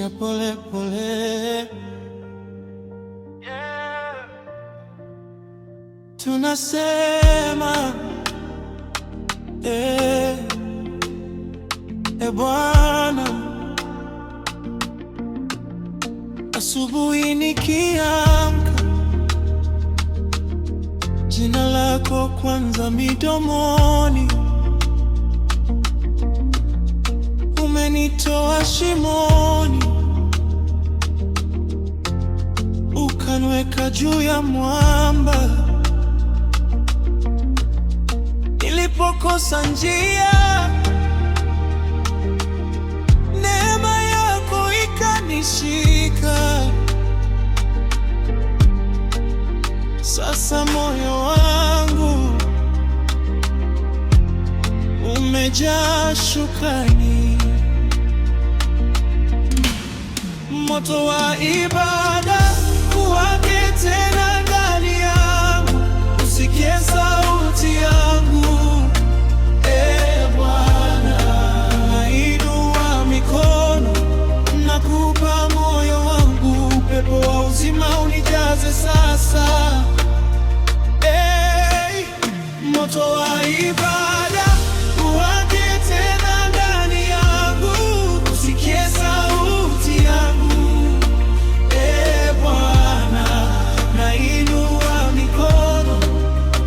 cha pole pole. Tunasema Bwana, asubuhi nikiamka, jina lako kwanza midomoni. Umenitoa shimoni, ukaniweka juu ya mwamba. Nilipokosa njia, neema yako ikanishika. Sasa moyo wangu umejaa shukrani. Moto wa ibada uwake tena ndani yangu, usikie sauti yangu. Bwana, nainua mikono, nakupa moyo wangu. Upepo wa uzima unijaze sasa. Moto wa ibada uwake tena ndani yangu, usikie sauti yangu. Bwana, nainua mikono,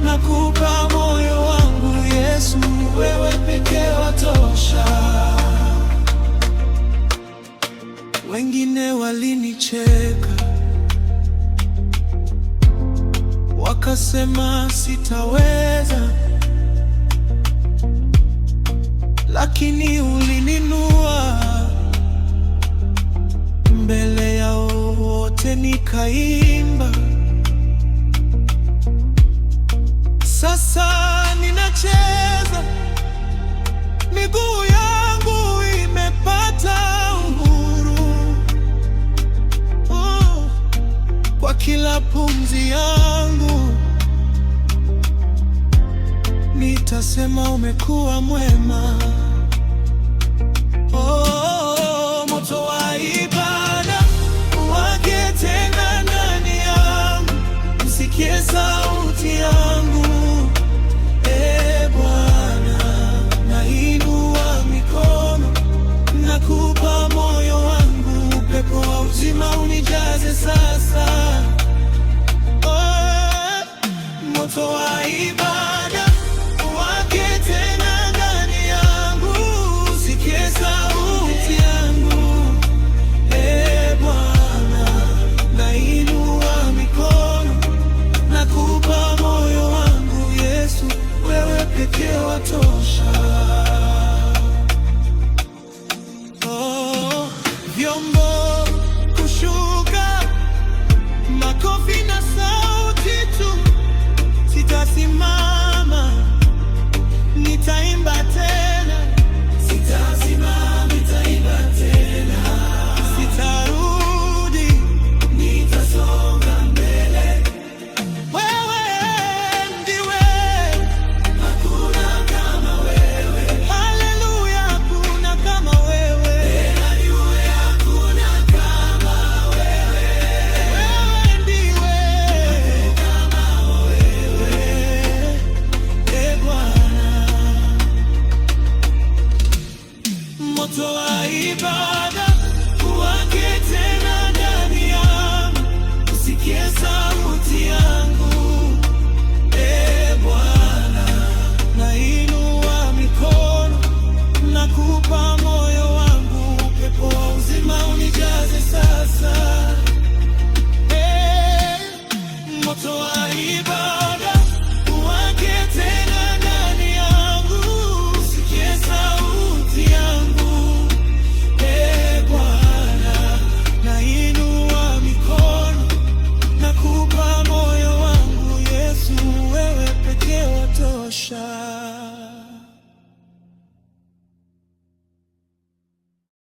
nakupa moyo wangu. Yesu, wewe pekee watosha. Wengine walinicheka, wakasema sitaweza, lakini ulininua mbele yao wote, nikaimba. Sasa ninacheza, miguu yangu imepata uhuru. Kwa kila pumzi yangu nitasema umekuwa mwema. Moto wa ibada uwake tena ndani yangu, usikie sauti yangu. Bwana, nainua mikono, nakupa moyo wangu. Upepo wa uzima unijaze sasa. Moto wa ibada uwake tena ndani yangu, usikie sauti yangu. Bwana, nainua mikono, nakupa moyo wangu. Yesu, wewe pekee watosha. Vyombo kushuka, makofi na